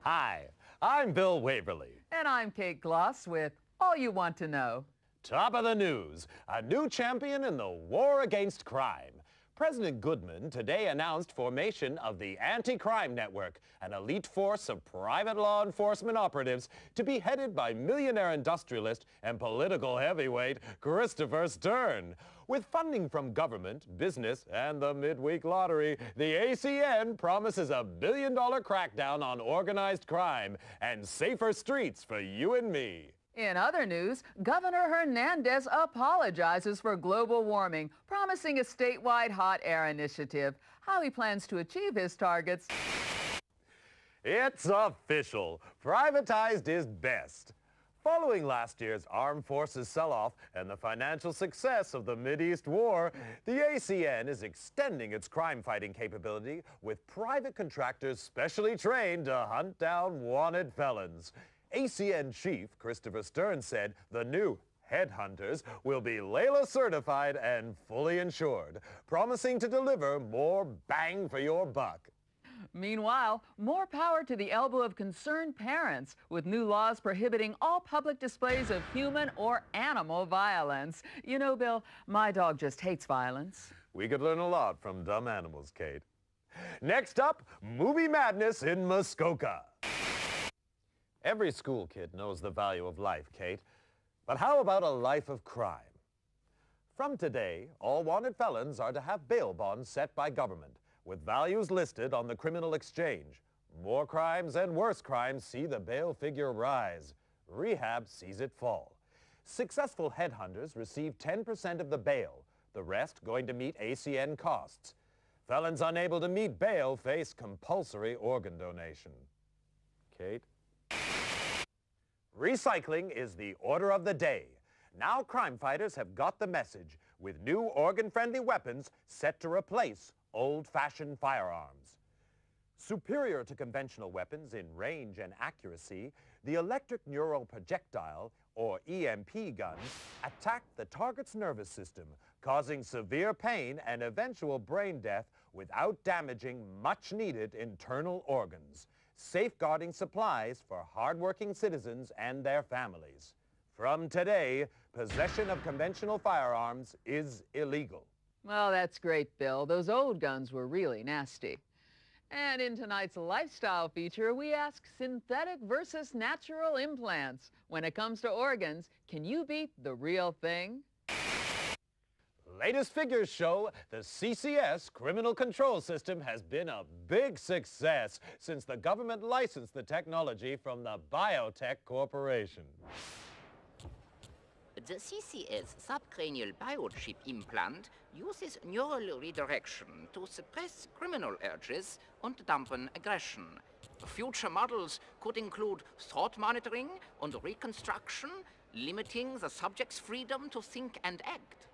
Hi, I'm Bill Waverly. And I'm Kate Gloss with All You Want to Know. Top of the news, a new champion in the war against crime. President Goodman today announced formation of the Anti-Crime Network, an elite force of private law enforcement operatives to be headed by millionaire industrialist and political heavyweight Christopher Stern. With funding from government, business, and the midweek lottery, the ACN promises a billion-dollar crackdown on organized crime and safer streets for you and me. In other news, Governor Hernandez apologizes for global warming, promising a statewide hot air initiative. How he plans to achieve his targets. It's official. Privatized is best. Following last year's armed forces sell-off and the financial success of the Mideast War, the ACN is extending its crime-fighting capability with private contractors specially trained to hunt down wanted felons. ACN Chief Christopher Stern said the new Headhunters will be Layla certified and fully insured, promising to deliver more bang for your buck. Meanwhile, more power to the elbow of concerned parents with new laws prohibiting all public displays of human or animal violence. You know, Bill, my dog just hates violence. We could learn a lot from dumb animals, Kate. Next up, movie madness in Muskoka. Every school kid knows the value of life, Kate. But how about a life of crime? From today, all wanted felons are to have bail bonds set by government, with values listed on the criminal exchange. More crimes and worse crimes see the bail figure rise. Rehab sees it fall. Successful headhunters receive 10% of the bail, the rest going to meet ACN costs. Felons unable to meet bail face compulsory organ donation. Kate? Recycling is the order of the day. Now crime fighters have got the message, with new organ-friendly weapons set to replace old-fashioned firearms. Superior to conventional weapons in range and accuracy, the electric neural projectile, or EMP guns, attack the target's nervous system, causing severe pain and eventual brain death without damaging much-needed internal organs, safeguarding supplies for hard-working citizens and their families. From today, possession of conventional firearms is illegal. Well, that's great, Bill. Those old guns were really nasty. And in tonight's lifestyle feature, we ask synthetic versus natural implants. When it comes to organs, can you beat the real thing? Latest figures show the CCS criminal control system has been a big success since the government licensed the technology from the Biotech Corporation. The CCS subcranial biochip implant uses neural redirection to suppress criminal urges and dampen aggression. Future models could include thought monitoring and reconstruction, limiting the subject's freedom to think and act.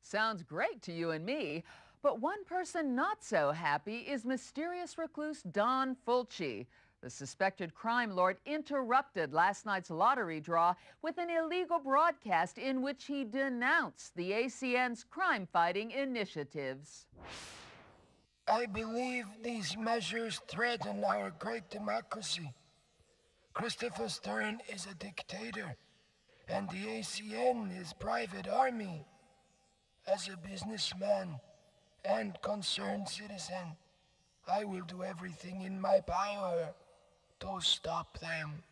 Sounds great to you and me, but one person not so happy is mysterious recluse Don Fulci. The suspected crime lord interrupted last night's lottery draw with an illegal broadcast in which he denounced the ACN's crime-fighting initiatives. I believe these measures threaten our great democracy. Christopher Stern is a dictator, and the ACN is private army. As a businessman and concerned citizen, I will do everything in my power to stop them.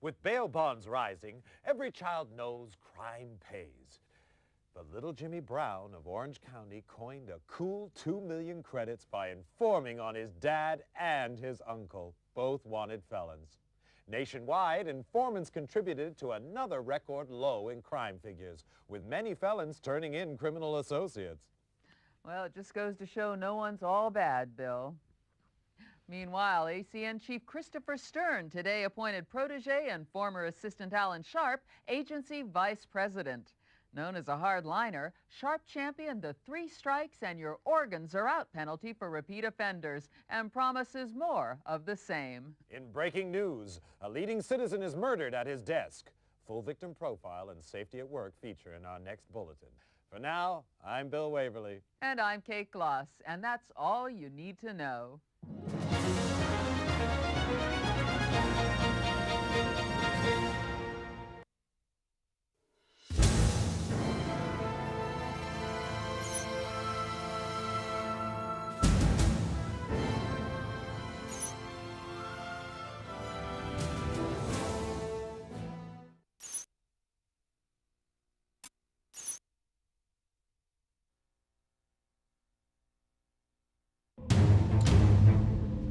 With bail bonds rising, every child knows crime pays. But little Jimmy Brown of Orange County coined a cool 2 million credits by informing on his dad and his uncle, both wanted felons. Nationwide, informants contributed to another record low in crime figures, with many felons turning in criminal associates. Well, it just goes to show no one's all bad, Bill. Meanwhile, ACN Chief Christopher Stern today appointed protege and former assistant Alan Sharp agency vice president. Known as a hardliner, Sharp championed the 3 strikes and your organs are out penalty for repeat offenders and promises more of the same. In breaking news, a leading citizen is murdered at his desk. Full victim profile and safety at work feature in our next bulletin. For now, I'm Bill Waverly. And I'm Kate Gloss, and that's all you need to know.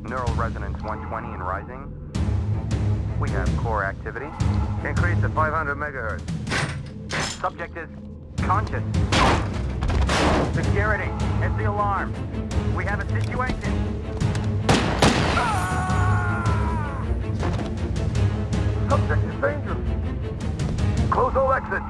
Neural resonance 120 and rising. We have core activity. Increase to 500 megahertz. Subject is conscious. Security, it's the alarm. We have a situation. Subject is dangerous. Close all exits.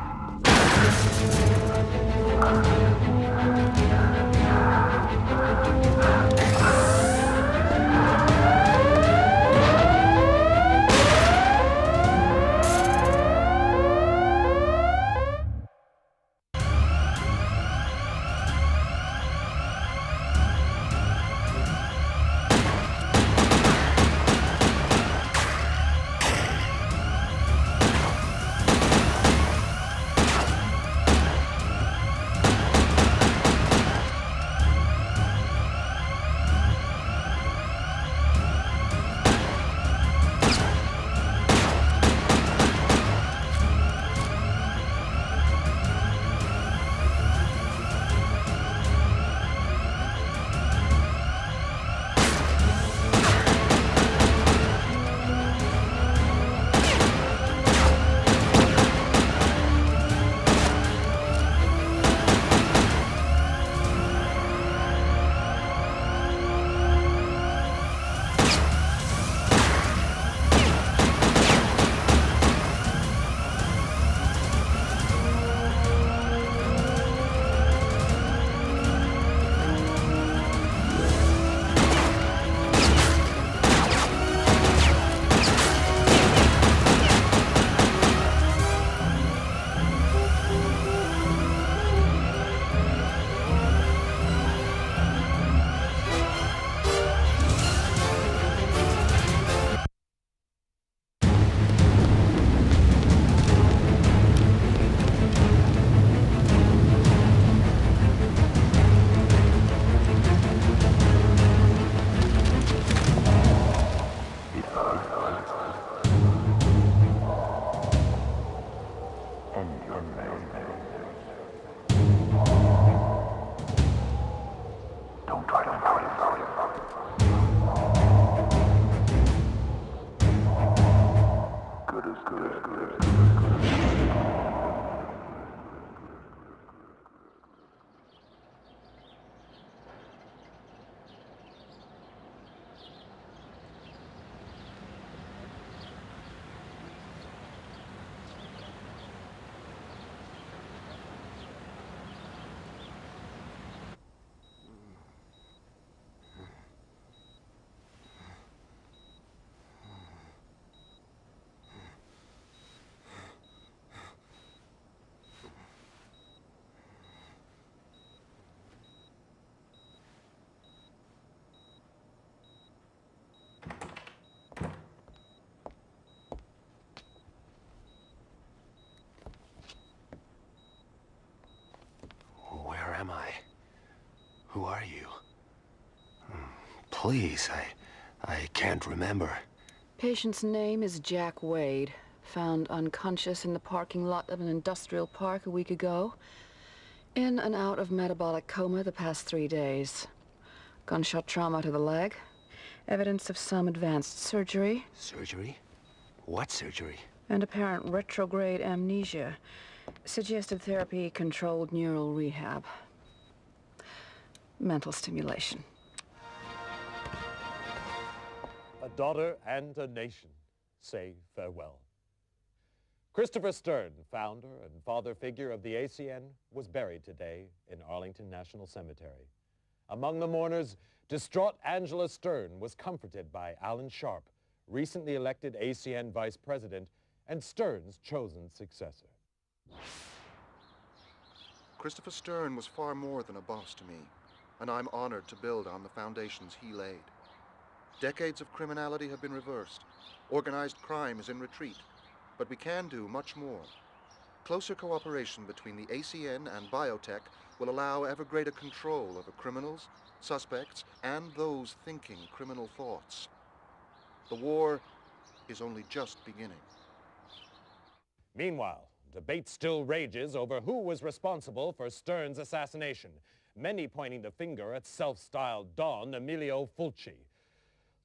Where am I? Who are you? Please, I can't remember. Patient's name is Jack Wade. Found unconscious in the parking lot of an industrial park a week ago. In and out of metabolic coma the past 3 days. Gunshot trauma to the leg. Evidence of some advanced surgery. Surgery? What surgery? And apparent retrograde amnesia. Suggested therapy, controlled neural rehab. Mental stimulation. A daughter and a nation say farewell. Christopher Stern, founder and father figure of the ACN, was buried today in Arlington National Cemetery. Among the mourners, distraught Angela Stern was comforted by Alan Sharp, recently elected ACN vice president and Stern's chosen successor. Christopher Stern was far more than a boss to me, and I'm honored to build on the foundations he laid. Decades of criminality have been reversed. Organized crime is in retreat, but we can do much more. Closer cooperation between the ACN and biotech will allow ever greater control over criminals, suspects, and those thinking criminal thoughts. The war is only just beginning. Meanwhile, debate still rages over who was responsible for Stern's assassination, many pointing the finger at self-styled Don Emilio Fulci.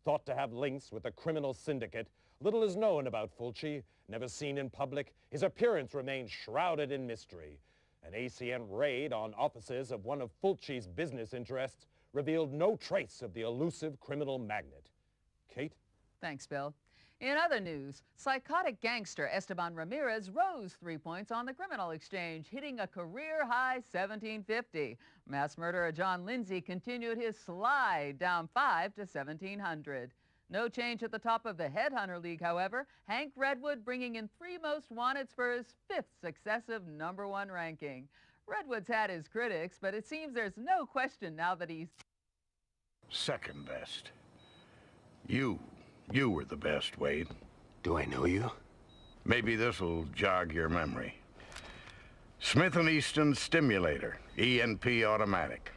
Thought to have links with a criminal syndicate, little is known about Fulci. Never seen in public, his appearance remains shrouded in mystery. An ACN raid on offices of one of Fulci's business interests revealed no trace of the elusive criminal magnate. Kate? Thanks, Bill. In other news, psychotic gangster Esteban Ramirez rose 3 points on the criminal exchange, hitting a career-high 1750. Mass murderer John Lindsay continued his slide down 5 to 1700. No change at the top of the Headhunter League, however. Hank Redwood bringing in 3 most wanteds for his 5th successive #1 ranking. Redwood's had his critics, but it seems there's no question now that he's second best. You were the best, Wade. Do I know you? Maybe this'll jog your memory. Smith & Easton Stimulator, ENP automatic.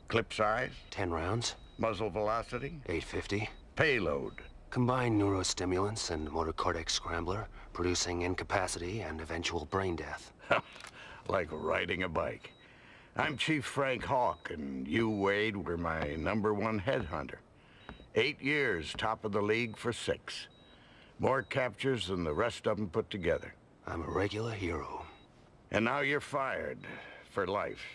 Clip size? 10 rounds. Muzzle velocity? 850. Payload? Combined neurostimulants and motor cortex scrambler, producing incapacity and eventual brain death. Like riding a bike. I'm Chief Frank Hawk, and you, Wade, were my #1 headhunter. 8 years, top of the league for 6. More captures than the rest of them put together. I'm a regular hero. And now you're fired. For life.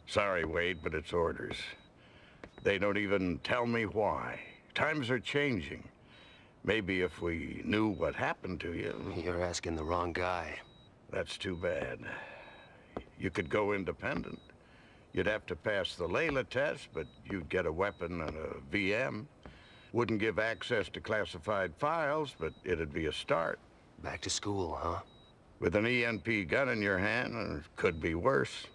Sorry, Wade, but it's orders. They don't even tell me why. Times are changing. Maybe if we knew what happened to you... You're asking the wrong guy. That's too bad. You could go independent. You'd have to pass the Layla test, but you'd get a weapon and a VM. Wouldn't give access to classified files, but it'd be a start. Back to school, huh? With an ENP gun in your hand, it could be worse.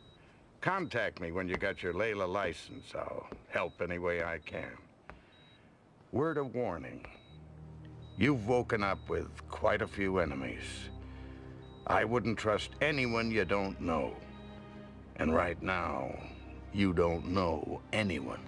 Contact me when you got your Layla license. I'll help any way I can. Word of warning. You've woken up with quite a few enemies. I wouldn't trust anyone you don't know. And right now, you don't know anyone.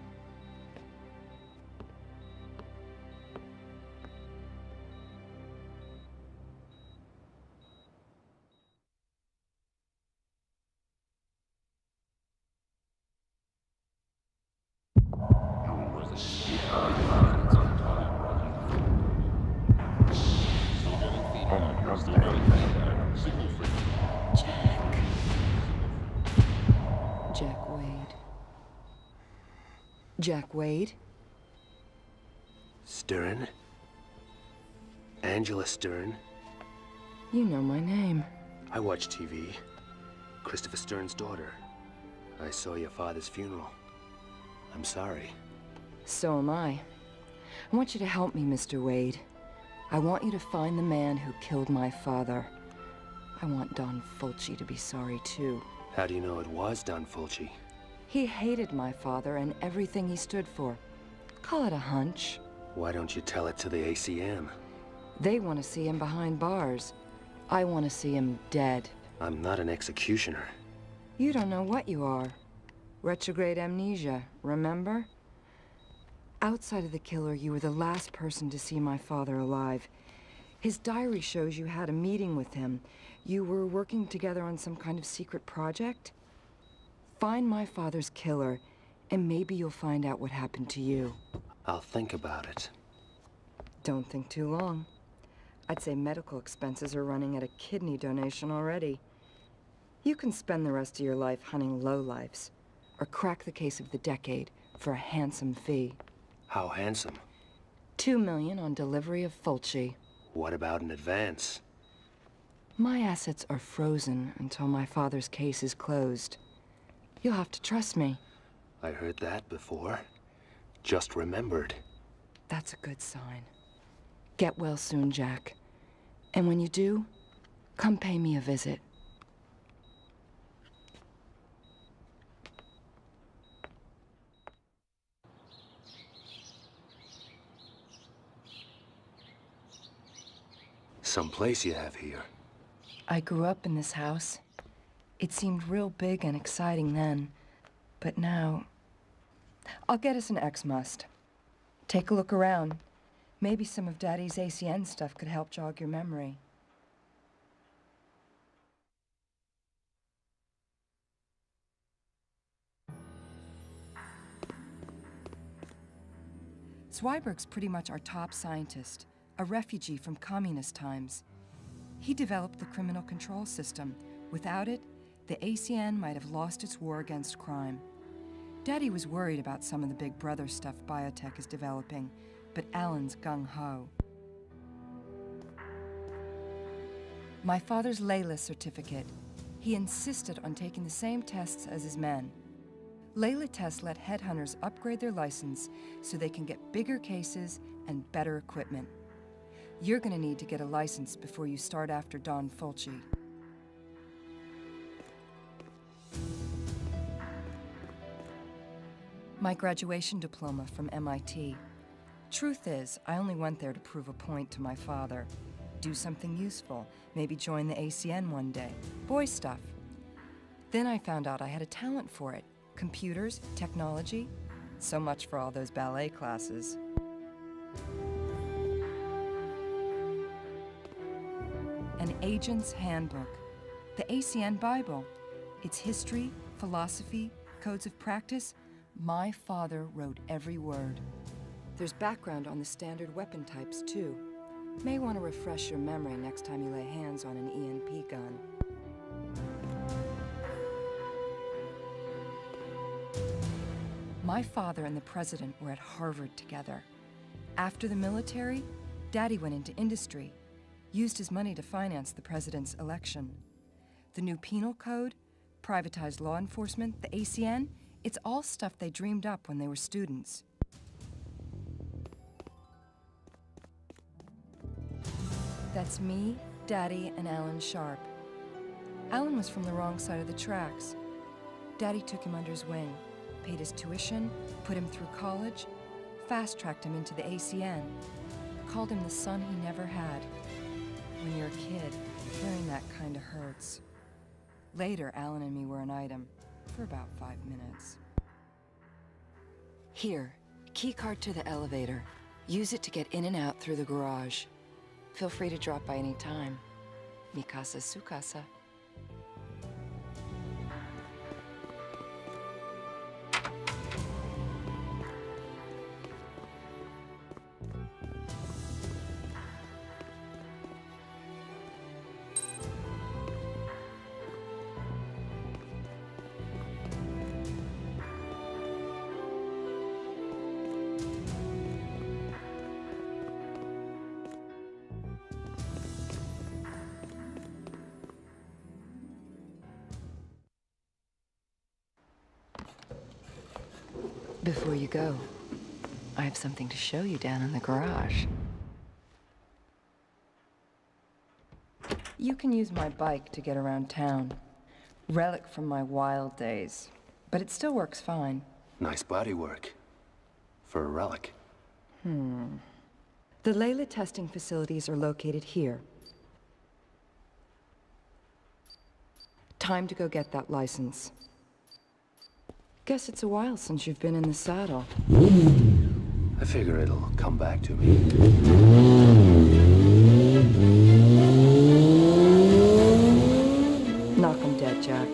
Jack Wade? Stern? Angelus Stern? You know my name. I watch TV. Christopher Stern's daughter. I saw your father's funeral. I'm sorry. So am I. I want you to help me, Mr. Wade. I want you to find the man who killed my father. I want Don Fulci to be sorry, too. How do you know it was Don Fulci? He hated my father and everything he stood for. Call it a hunch. Why don't you tell it to the ACM? They want to see him behind bars. I want to see him dead. I'm not an executioner. You don't know what you are. Retrograde amnesia, remember? Outside of the killer, you were the last person to see my father alive. His diary shows you had a meeting with him. You were working together on some kind of secret project? Find my father's killer, and maybe you'll find out what happened to you. I'll think about it. Don't think too long. I'd say medical expenses are running at a kidney donation already. You can spend the rest of your life hunting lowlifes, or crack the case of the decade for a handsome fee. How handsome? $2 million on delivery of Fulci. What about an advance? My assets are frozen until my father's case is closed. You'll have to trust me. I heard that before. Just remembered. That's a good sign. Get well soon, Jack. And when you do, come pay me a visit. some place you have here. I grew up in this house. It seemed real big and exciting then, but now... I'll get us an X-Must. Take a look around. Maybe some of Daddy's ACN stuff could help jog your memory. Zweiberg's pretty much our top scientist, a refugee from communist times. He developed the criminal control system. Without it, the ACN might have lost its war against crime. Daddy was worried about some of the Big Brother stuff biotech is developing, but Alan's gung-ho. My father's Layla certificate. He insisted on taking the same tests as his men. Layla tests let headhunters upgrade their license so they can get bigger cases and better equipment. You're gonna need to get a license before you start after Don Fulci. My graduation diploma from MIT. Truth is, I only went there to prove a point to my father. Do something useful, maybe join the ACN one day. Boy stuff. Then I found out I had a talent for it. Computers, technology. So much for all those ballet classes. An agent's handbook. The ACN Bible. Its history, philosophy, codes of practice. My father wrote every word. There's background on the standard weapon types, too. May want to refresh your memory next time you lay hands on an ENP gun. My father and the president were at Harvard together. After the military, Daddy went into industry, used his money to finance the president's election. The new penal code, privatized law enforcement, the ACN, it's all stuff they dreamed up when they were students. That's me, Daddy, and Alan Sharp. Alan was from the wrong side of the tracks. Daddy took him under his wing, paid his tuition, put him through college, fast-tracked him into the ACN, called him the son he never had. When you're a kid, hearing that kinda hurts. Later, Alan and me were an item. For about 5 minutes. Here, key card to the elevator. Use it to get in and out through the garage. Feel free to drop by any time. Mi casa su casa. Before you go, I have something to show you down in the garage. You can use my bike to get around town. Relic from my wild days, but it still works fine. Nice bodywork. For a relic. The Layla testing facilities are located here. Time to go get that license. Guess it's a while since you've been in the saddle. I figure it'll come back to me. Knock 'em dead, Jack.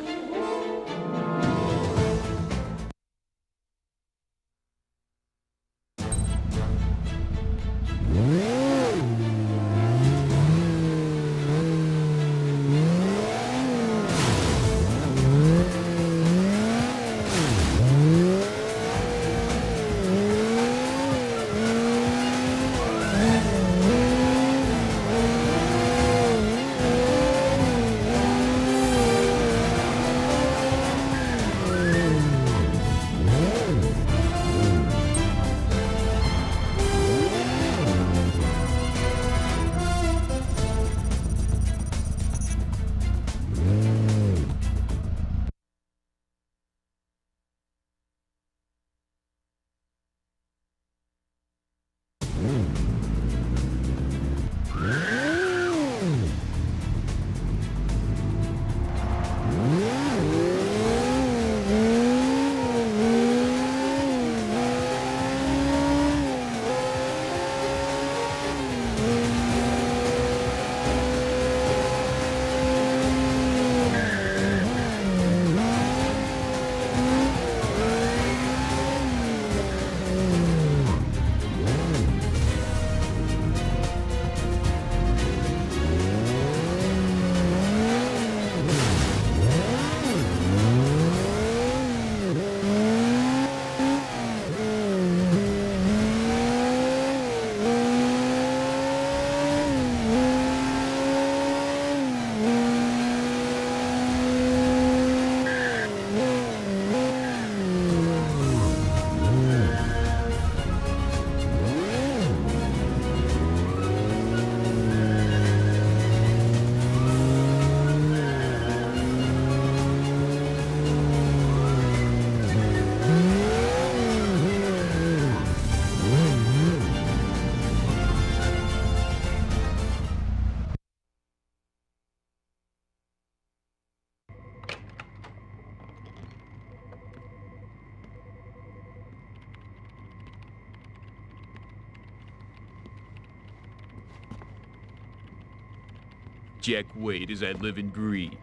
Jack Wade as I live and breathe.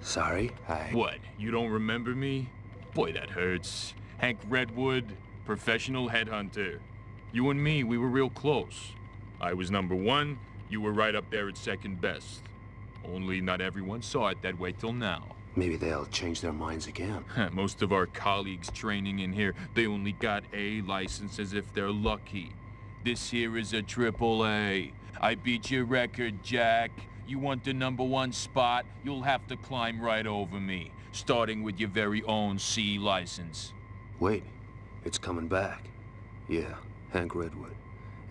Sorry, What, you don't remember me? Boy, that hurts. Hank Redwood, professional headhunter. You and me, we were real close. I was number one, you were right up there at second best. Only not everyone saw it that way till now. Maybe they'll change their minds again. Most of our colleagues training in here, they only got A licenses if they're lucky. This here is a AAA. I beat your record, Jack. You want the #1 spot, you'll have to climb right over me, starting with your very own C license. Wait, it's coming back. Yeah, Hank Redwood.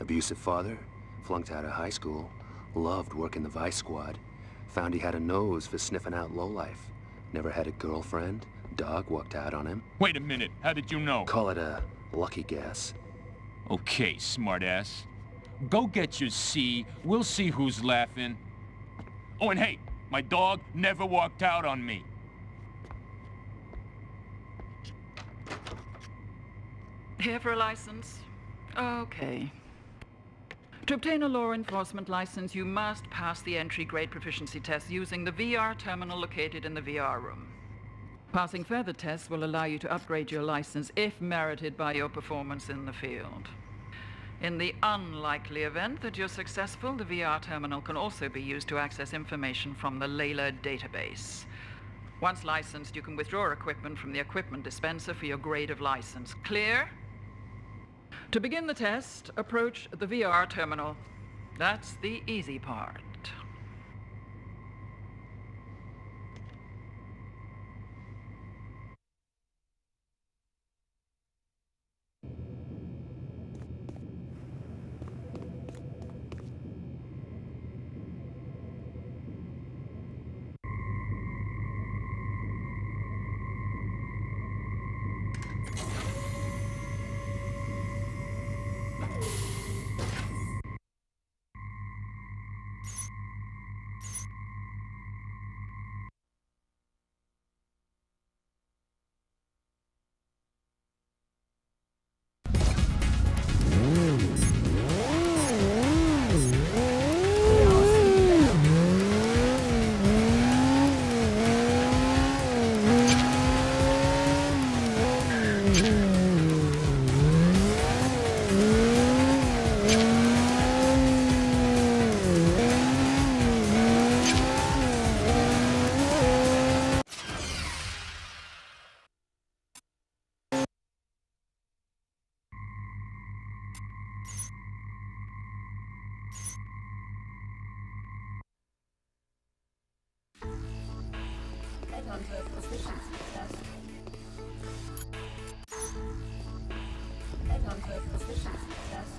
Abusive father, flunked out of high school, loved working the Vice Squad, found he had a nose for sniffing out lowlife. Never had a girlfriend, dog walked out on him. Wait a minute, how did you know? Call it a lucky guess. Okay, smartass. Go get your C, we'll see who's laughing. Oh, and hey, my dog never walked out on me. Here for a license? Okay. To obtain a law enforcement license, you must pass the entry-grade proficiency test using the VR terminal located in the VR room. Passing further tests will allow you to upgrade your license if merited by your performance in the field. In the unlikely event that you're successful, the VR terminal can also be used to access information from the Layla database. Once licensed, you can withdraw equipment from the equipment dispenser for your grade of license. Clear? To begin the test, approach the VR terminal. That's the easy part. Headhunter proficiency test. Headhunter proficiency test.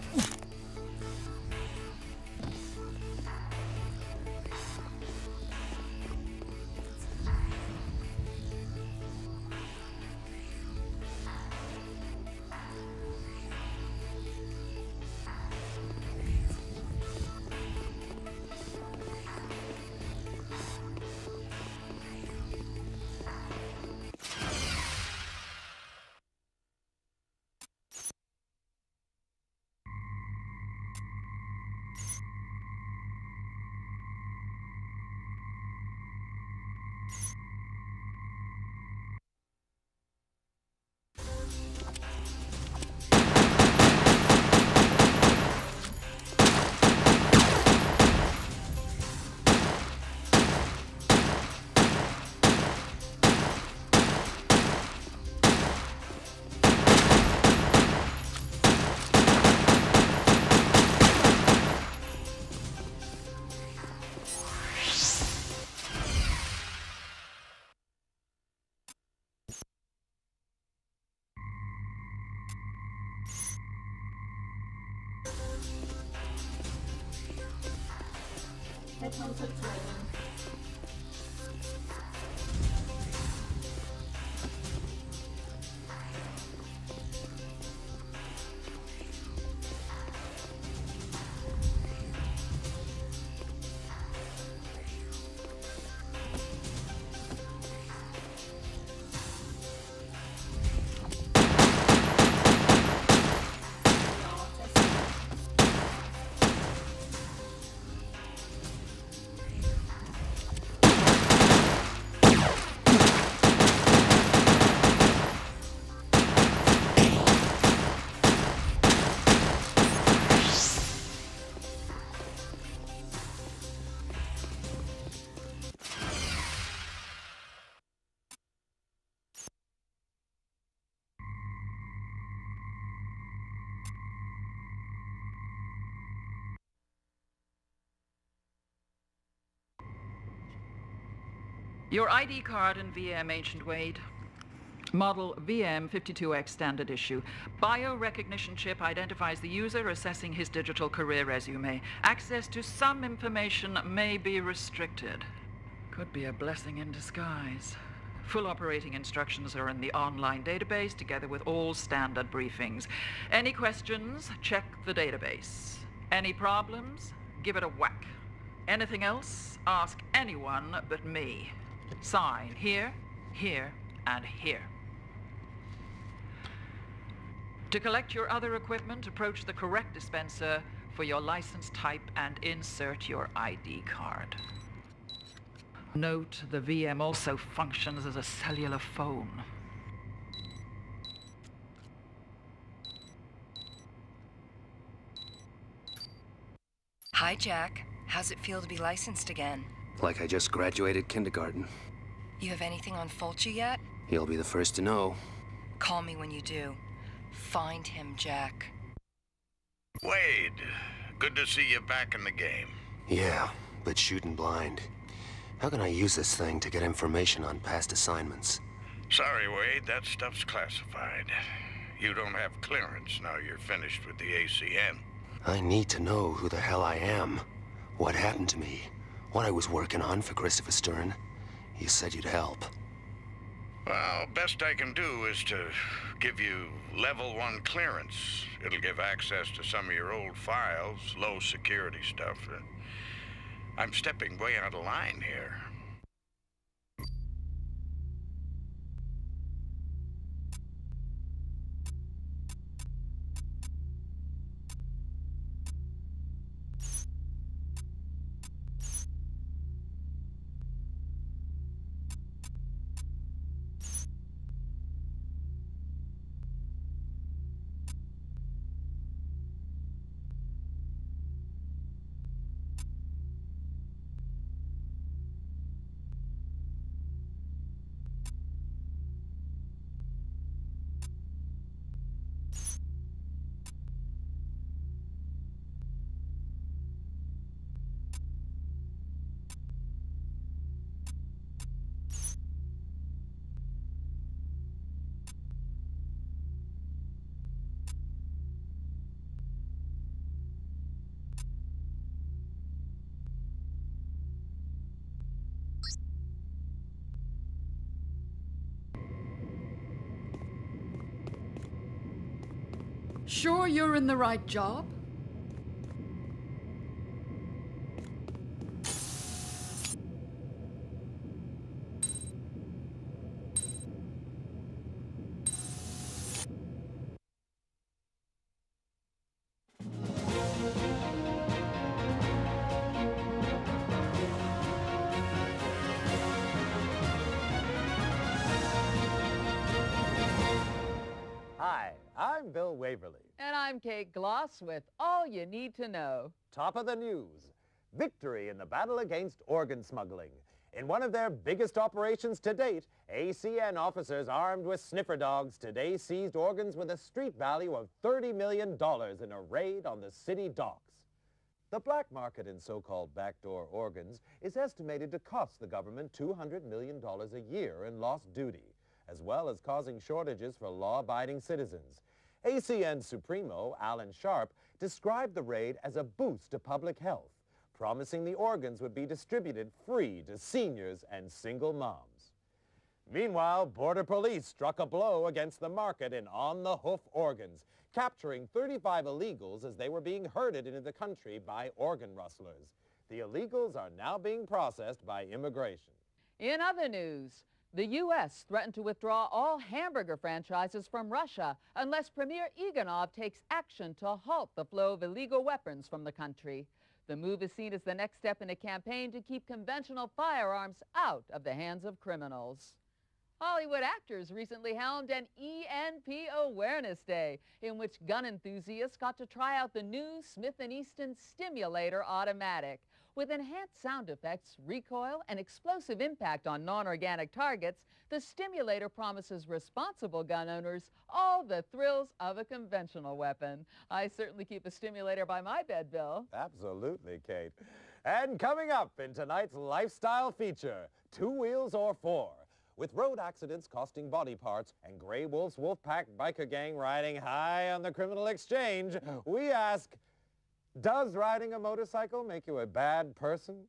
Headhunter training. Your ID card and VM, Agent Wade. Model VM52X standard issue. Biorecognition chip identifies the user, assessing his digital career resume. Access to some information may be restricted. Could be a blessing in disguise. Full operating instructions are in the online database, together with all standard briefings. Any questions, check the database. Any problems, give it a whack. Anything else, ask anyone but me. Sign here, here, and here. To collect your other equipment, approach the correct dispenser for your license type and insert your ID card. Note, the VM also functions as a cellular phone. Hi, Jack. How's it feel to be licensed again? Like I just graduated kindergarten. You have anything on Fulci yet? You'll be the first to know. Call me when you do. Find him, Jack. Wade, good to see you back in the game. Yeah, but shooting blind. How can I use this thing to get information on past assignments? Sorry, Wade, that stuff's classified. You don't have clearance now you're finished with the ACN. I need to know who the hell I am, what happened to me, what I was working on for Christopher Stern. You said you'd help. Well, best I can do is to give you level 1 clearance. It'll give access to some of your old files, low security stuff. I'm stepping way out of line here. Sure you're in the right job? Hi, I'm Bill Waverly. And I'm Kate Gloss with all you need to know. Top of the news. Victory in the battle against organ smuggling. In one of their biggest operations to date, ACN officers armed with sniffer dogs today seized organs with a street value of $30 million in a raid on the city docks. The black market in so-called backdoor organs is estimated to cost the government $200 million a year in lost duty, as well as causing shortages for law-abiding citizens. ACN Supremo, Alan Sharp, described the raid as a boost to public health, promising the organs would be distributed free to seniors and single moms. Meanwhile, Border Police struck a blow against the market in on-the-hoof organs, capturing 35 illegals as they were being herded into the country by organ rustlers. The illegals are now being processed by immigration. In other news, the U.S. threatened to withdraw all hamburger franchises from Russia unless Premier Iganov takes action to halt the flow of illegal weapons from the country. The move is seen as the next step in a campaign to keep conventional firearms out of the hands of criminals. Hollywood actors recently helmed an ENP Awareness Day, in which gun enthusiasts got to try out the new Smith & Easton Stimulator Automatic. With enhanced sound effects, recoil, and explosive impact on non-organic targets, the Stimulator promises responsible gun owners all the thrills of a conventional weapon. I certainly keep a Stimulator by my bed, Bill. Absolutely, Kate. And coming up in tonight's lifestyle feature, 2 wheels or 4. With road accidents costing body parts and Grey Wolf's Wolfpack biker gang riding high on the criminal exchange, we ask, does riding a motorcycle make you a bad person?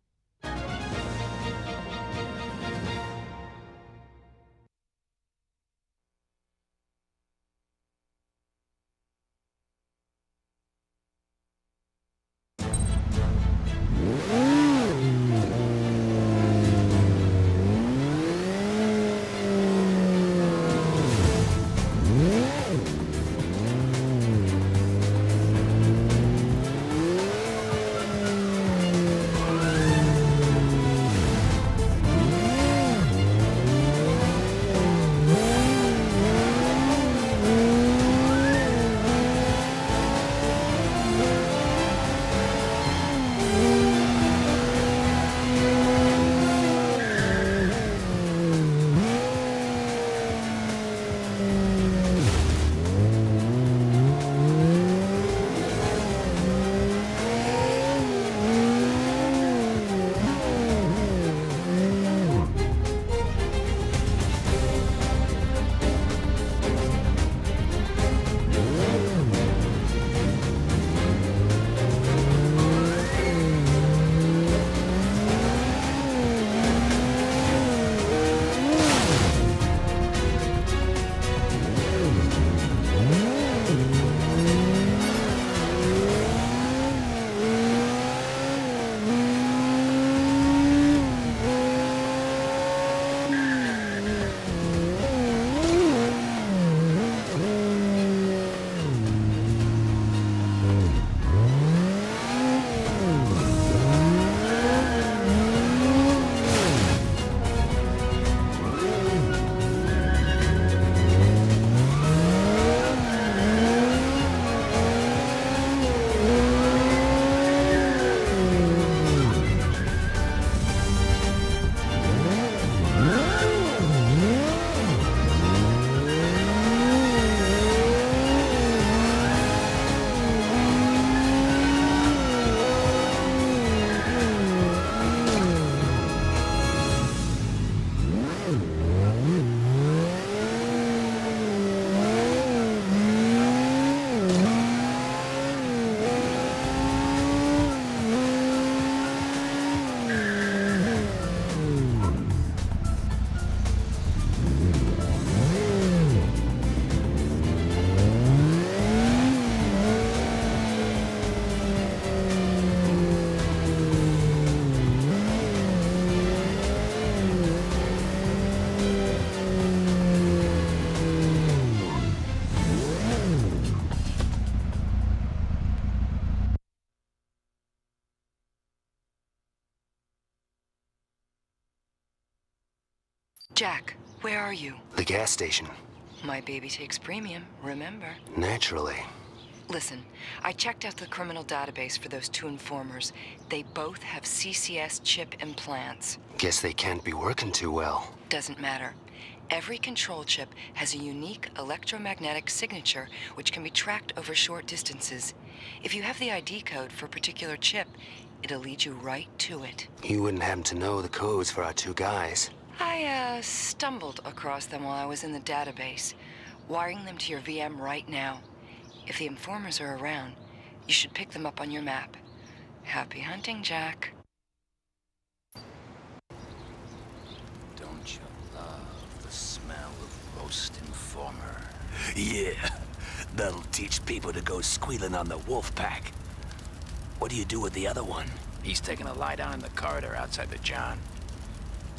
Jack, where are you? The gas station. My baby takes premium, remember? Naturally. Listen, I checked out the criminal database for those 2 informers. They both have CCS chip implants. Guess they can't be working too well. Doesn't matter. Every control chip has a unique electromagnetic signature which can be tracked over short distances. If you have the ID code for a particular chip, it'll lead you right to it. You wouldn't happen to know the codes for our 2 guys. I stumbled across them while I was in the database, wiring them to your VM right now. If the informers are around, you should pick them up on your map. Happy hunting, Jack. Don't you love the smell of roast informer? Yeah, that'll teach people to go squealing on the Wolfpack. What do you do with the other one? He's taking a lie down in the corridor outside the John.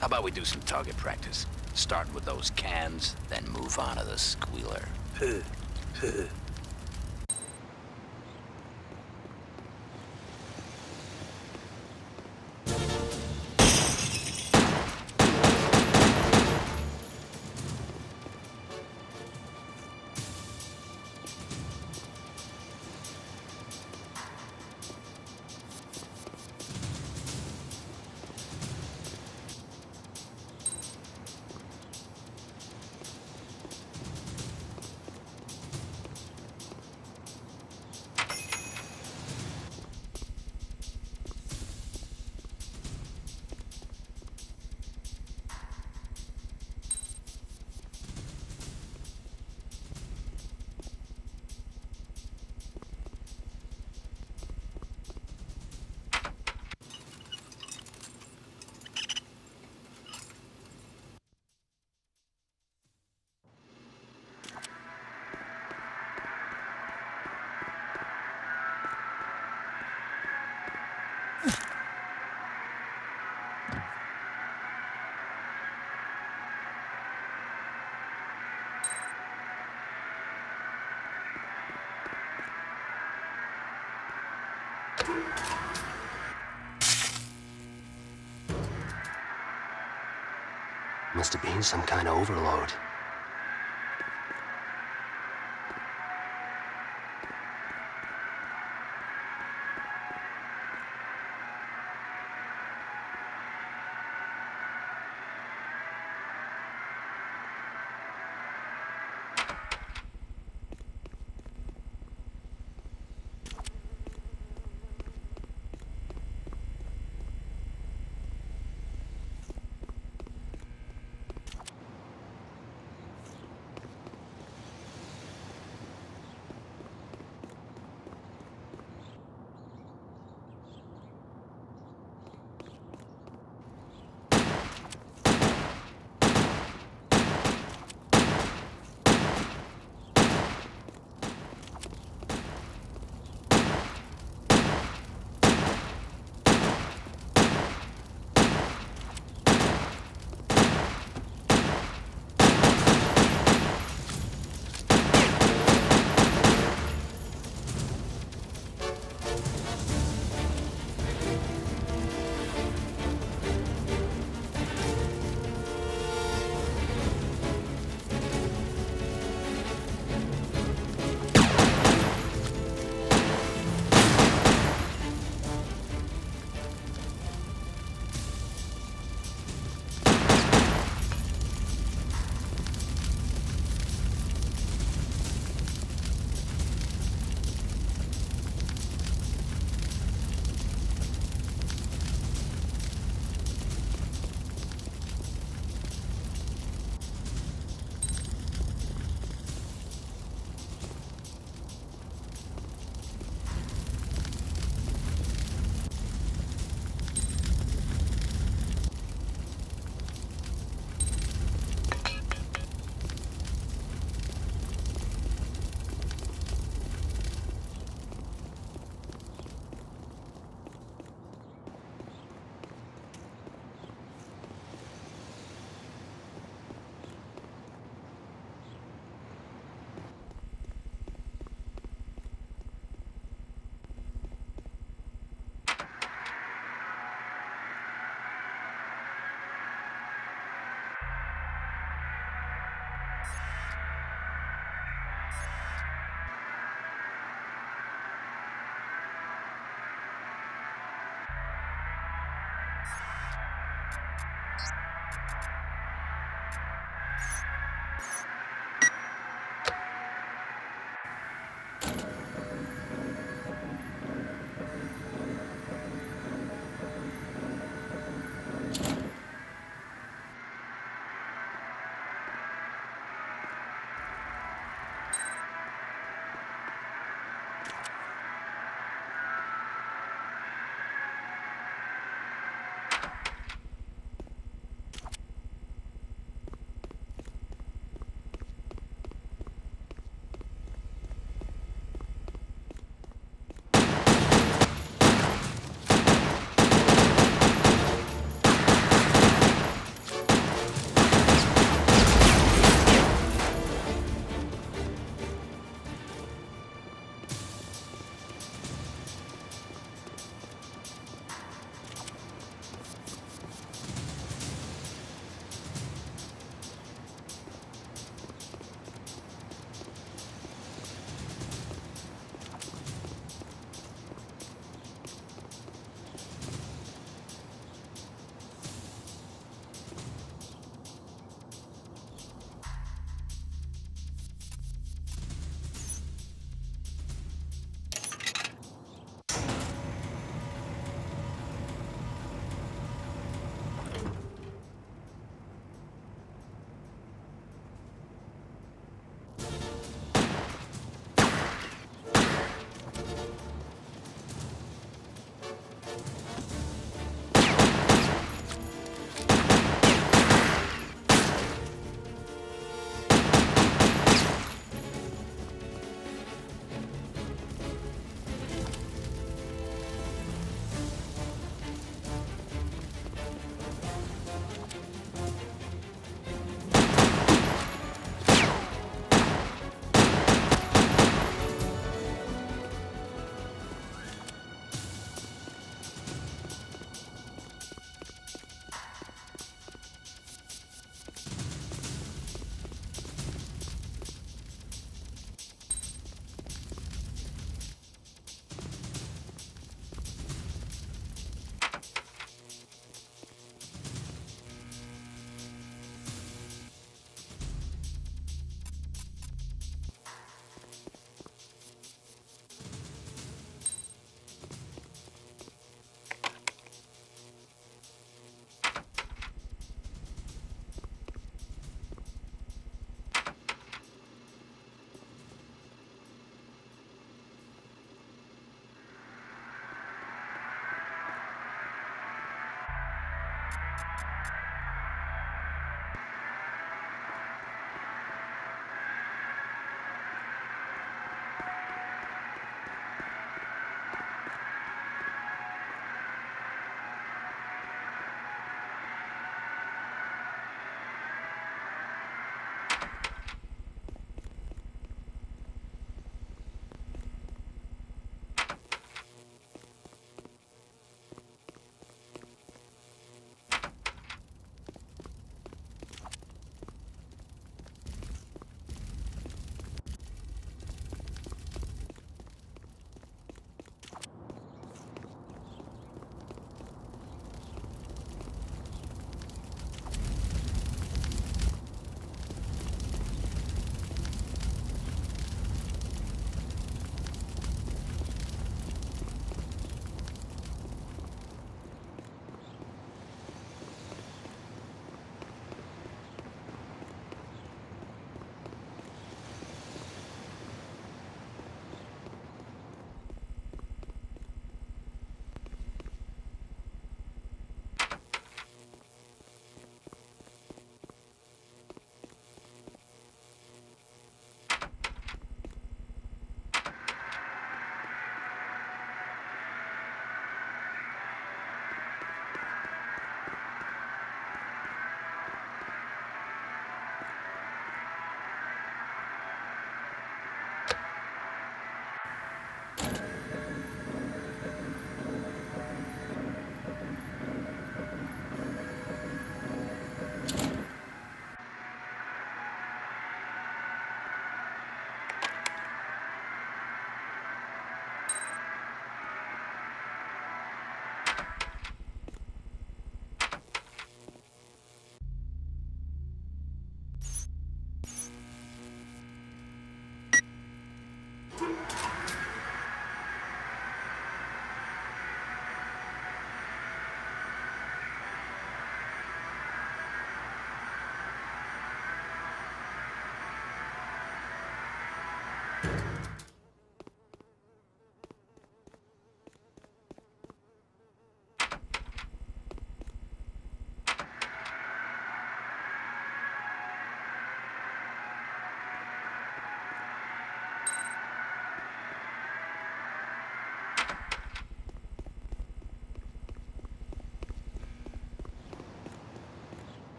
How about we do some target practice? Starting with those cans, then move on to the squealer. Must have been some kind of overload.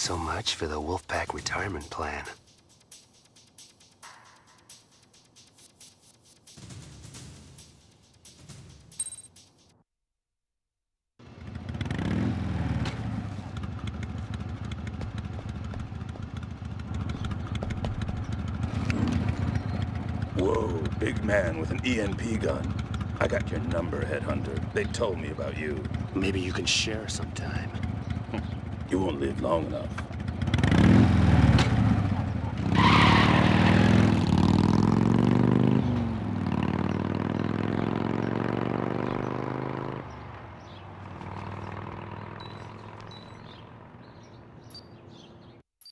So much for the Wolfpack retirement plan. Whoa, big man with an EMP gun. I got your number, Headhunter. They told me about you. Maybe you can share sometime. You won't live long enough.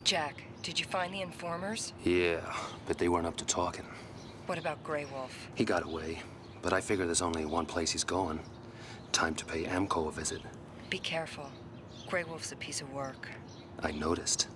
Jack, did you find the informers? Yeah, but they weren't up to talking. What about Grey Wolf? He got away, but I figure there's only one place he's going. Time to pay Amco a visit. Be careful. Grey Wolf's a piece of work. I noticed.